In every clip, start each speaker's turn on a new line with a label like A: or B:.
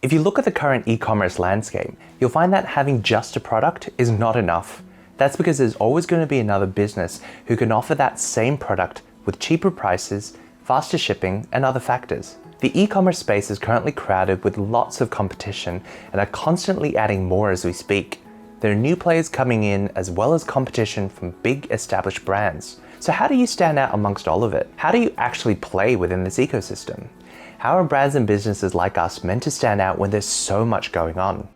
A: If you look at the current e-commerce landscape, you'll find that having just a product is not enough. That's because there's always going to be another business who can offer that same product with cheaper prices, faster shipping, and other factors. The e-commerce space is currently crowded with lots of competition and are constantly adding more as we speak. There are new players coming in as well as competition from big established brands. So how do you stand out amongst all of it? How do you actually play within this ecosystem? How are brands and businesses like us meant to stand out when there's so much going on?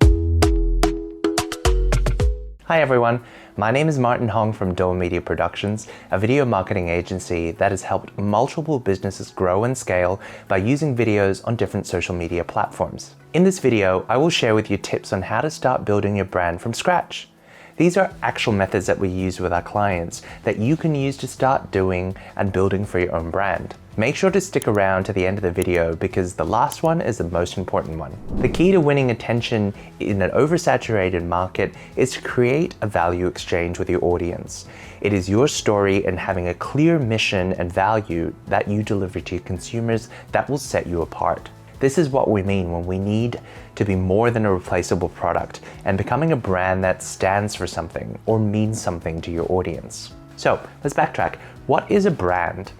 A: Hi everyone, my name is Martin Hong from 𝙁𝙈𝙋 Productions, a video marketing agency that has helped multiple businesses grow and scale by using videos on different social media platforms. In this video, I will share with you tips on how to start building your brand from scratch. These are actual methods that we use with our clients that you can use to start doing and building for your own brand. Make sure to stick around to the end of the video because the last one is the most important one. The key to winning attention in an oversaturated market is to create a value exchange with your audience. It is your story and having a clear mission and value that you deliver to your consumers that will set you apart. This is what we mean when we need to be more than a replaceable product and becoming a brand that stands for something or means something to your audience. So let's backtrack. What is a brand?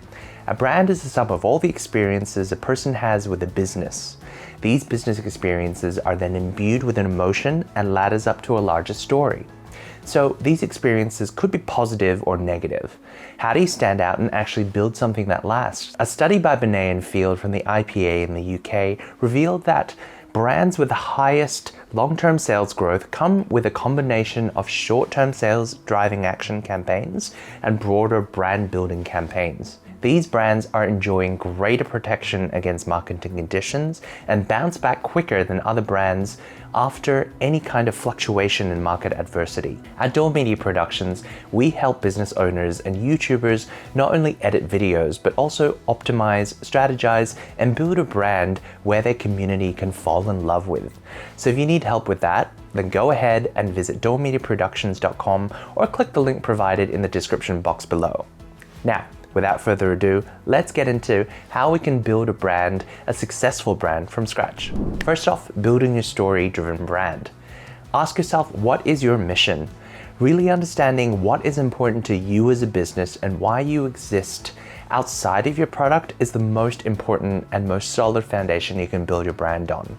A: A brand is the sum of all the experiences a person has with a business. These business experiences are then imbued with an emotion and ladders up to a larger story. So these experiences could be positive or negative. How do you stand out and actually build something that lasts? A study by Binet and Field from the IPA in the UK revealed that brands with the highest long-term sales growth come with a combination of short-term sales driving action campaigns and broader brand building campaigns. These brands are enjoying greater protection against marketing conditions and bounce back quicker than other brands after any kind of fluctuation in market adversity. At 𝙁𝙈𝙋 Productions, we help business owners and YouTubers not only edit videos, but also optimize, strategize, and build a brand where their community can fall in love with. So if you need help with that, then go ahead and visit 𝙁𝙈𝙋productions.com or click the link provided in the description box below. Now, without further ado, let's get into how we can build a brand, a successful brand from scratch. First off, building a story-driven brand. Ask yourself, what is your mission? Really understanding what is important to you as a business and why you exist outside of your product is the most important and most solid foundation you can build your brand on.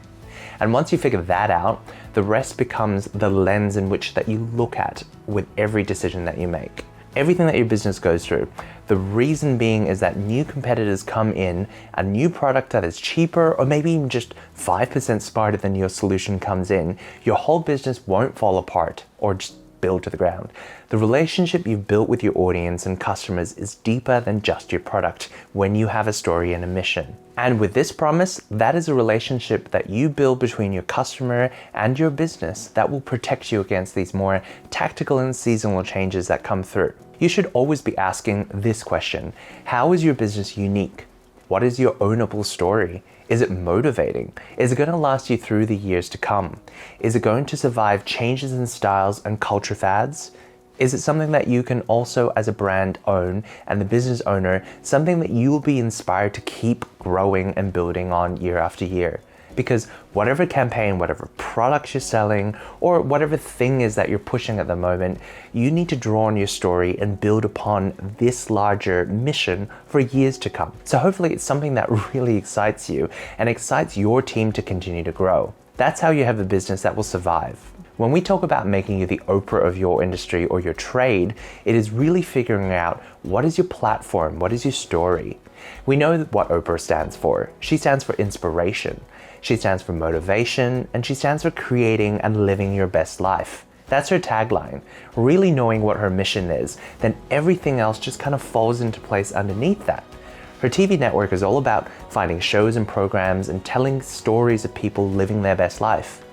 A: And once you figure that out, the rest becomes the lens in which that you look at with every decision that you make. Everything that your business goes through. The reason being is that new competitors come in, a new product that is cheaper or maybe even just 5% smarter than your solution comes in, your whole business won't fall apart or just build to the ground. The relationship you've built with your audience and customers is deeper than just your product when you have a story and a mission. And with this promise, that is a relationship that you build between your customer and your business that will protect you against these more tactical and seasonal changes that come through. You should always be asking this question: how is your business unique? What is your ownable story? Is it motivating? Is it going to last you through the years to come? Is it going to survive changes in styles and culture fads? Is it something that you can also as a brand own and the business owner, something that you will be inspired to keep growing and building on year after year? Because whatever campaign, whatever products you're selling, or whatever thing is that you're pushing at the moment, you need to draw on your story and build upon this larger mission for years to come. So hopefully it's something that really excites you and excites your team to continue to grow. That's how you have a business that will survive. When we talk about making you the Oprah of your industry or your trade, it is really figuring out what is your platform, what is your story. We know what Oprah stands for. She stands for inspiration. She stands for motivation, and she stands for creating and living your best life. That's her tagline. Really knowing what her mission is, then everything else just kind of falls into place underneath that. Her TV network is all about finding shows and programs and telling stories of people living their best life.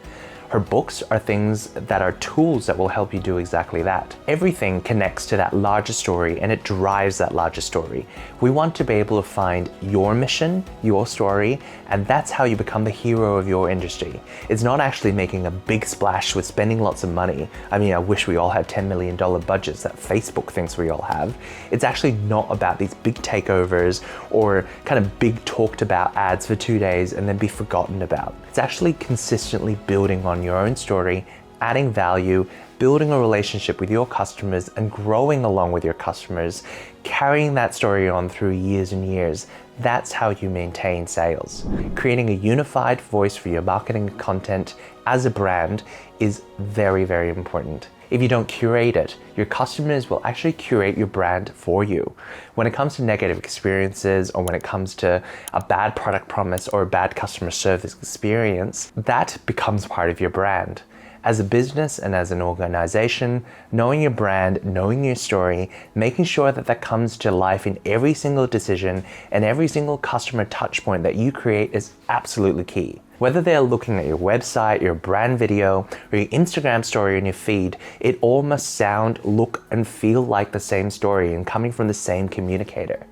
A: Her books are things that are tools that will help you do exactly that. Everything connects to that larger story and it drives that larger story. We want to be able to find your mission, your story, and that's how you become the hero of your industry. It's not actually making a big splash with spending lots of money. I mean, I wish we all had $10 million budgets that Facebook thinks we all have. It's actually not about these big takeovers or kind of big talked about ads for 2 days and then be forgotten about. It's It's actually consistently building on your own story, adding value, building a relationship with your customers and growing along with your customers, carrying that story on through years and years. That's how you maintain sales. Creating a unified voice for your marketing content as a brand is very, very important. If you don't curate it, your customers will actually curate your brand for you. When it comes to negative experiences, or when it comes to a bad product promise or a bad customer service experience, that becomes part of your brand. As a business and as an organization, knowing your brand, knowing your story, making sure that that comes to life in every single decision and every single customer touch point that you create is absolutely key. Whether they're looking at your website, your brand video, or your Instagram story in your feed, it all must sound, look, and feel like the same story and coming from the same communicator.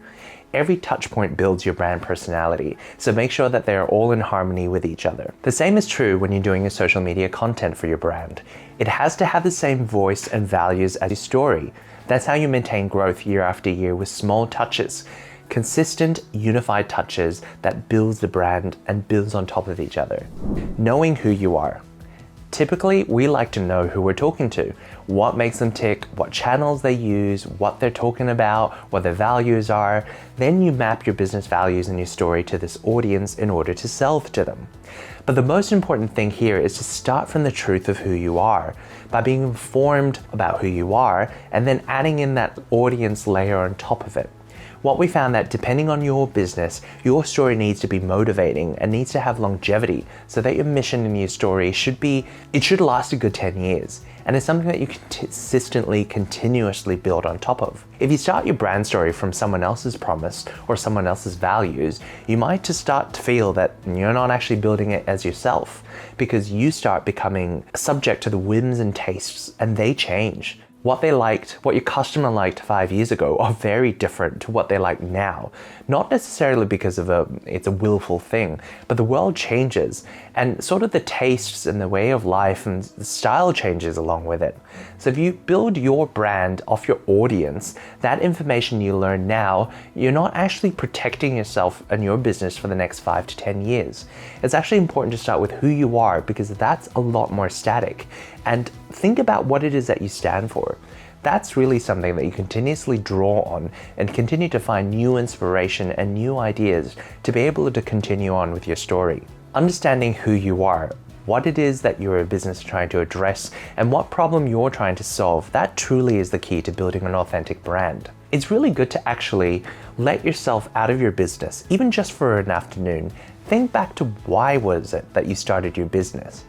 A: Every touch point builds your brand personality, so make sure that they are all in harmony with each other. The same is true when you're doing your social media content for your brand. It has to have the same voice and values as your story. That's how you maintain growth year after year with small touches. Consistent, unified touches that builds the brand and builds on top of each other. Knowing who you are. Typically, we like to know who we're talking to, what makes them tick, what channels they use, what they're talking about, what their values are. Then you map your business values and your story to this audience in order to sell to them. But the most important thing here is to start from the truth of who you are, by being informed about who you are and then adding in that audience layer on top of it. What we found that depending on your business, your story needs to be motivating and needs to have longevity so that your mission and your story should last a good 10 years. And it's something that you can consistently, continuously build on top of. If you start your brand story from someone else's promise or someone else's values, you might just start to feel that you're not actually building it as yourself, because you start becoming subject to the whims and tastes, and they change. What they liked, what your customer liked 5 years ago are very different to what they like now. Not necessarily because it's a willful thing, but the world changes and sort of the tastes and the way of life and the style changes along with it. So if you build your brand off your audience, that information you learn now, you're not actually protecting yourself and your business for the next 5 to 10 years. It's actually important to start with who you are, because that's a lot more static. And think about what it is that you stand for. That's really something that you continuously draw on and continue to find new inspiration and new ideas to be able to continue on with your story. Understanding who you are, what it is that you're a business trying to address, and what problem you're trying to solve, that truly is the key to building an authentic brand. It's really good to actually let yourself out of your business, even just for an afternoon. Think back to why was it that you started your business?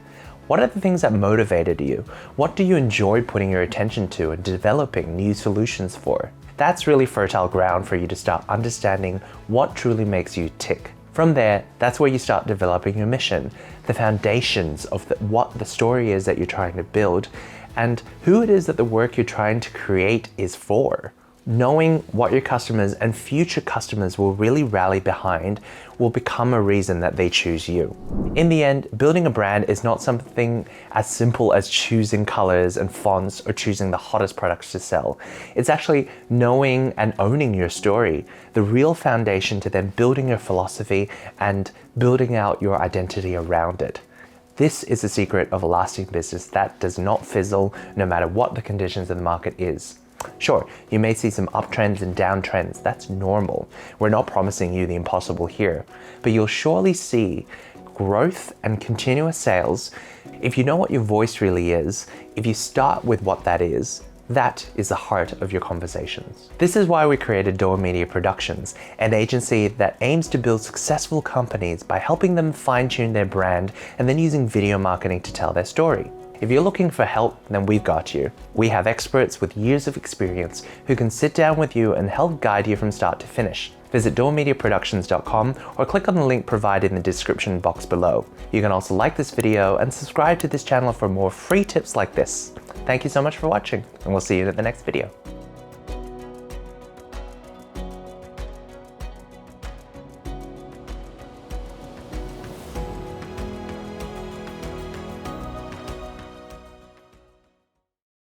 A: What are the things that motivated you? What do you enjoy putting your attention to and developing new solutions for? That's really fertile ground for you to start understanding what truly makes you tick. From there, that's where you start developing your mission, the foundations of what the story is that you're trying to build, and who it is that the work you're trying to create is for. Knowing what your customers and future customers will really rally behind will become a reason that they choose you. In the end, building a brand is not something as simple as choosing colors and fonts or choosing the hottest products to sell. It's actually knowing and owning your story, the real foundation to then building your philosophy and building out your identity around it. This is the secret of a lasting business that does not fizzle no matter what the conditions of the market is. Sure, you may see some uptrends and downtrends. That's normal. We're not promising you the impossible here, but you'll surely see growth and continuous sales if you know what your voice really is. If you start with what that is the heart of your conversations. This is why we created 𝐿𝙈𝙋 Media Productions, an agency that aims to build successful companies by helping them fine-tune their brand and then using video marketing to tell their story. If you're looking for help, then we've got you. We have experts with years of experience who can sit down with you and help guide you from start to finish. Visit 𝐿𝙈𝙀mediaproductions.com or click on the link provided in the description box below. You can also like this video and subscribe to this channel for more free tips like this. Thank you so much for watching, and we'll see you in the next video.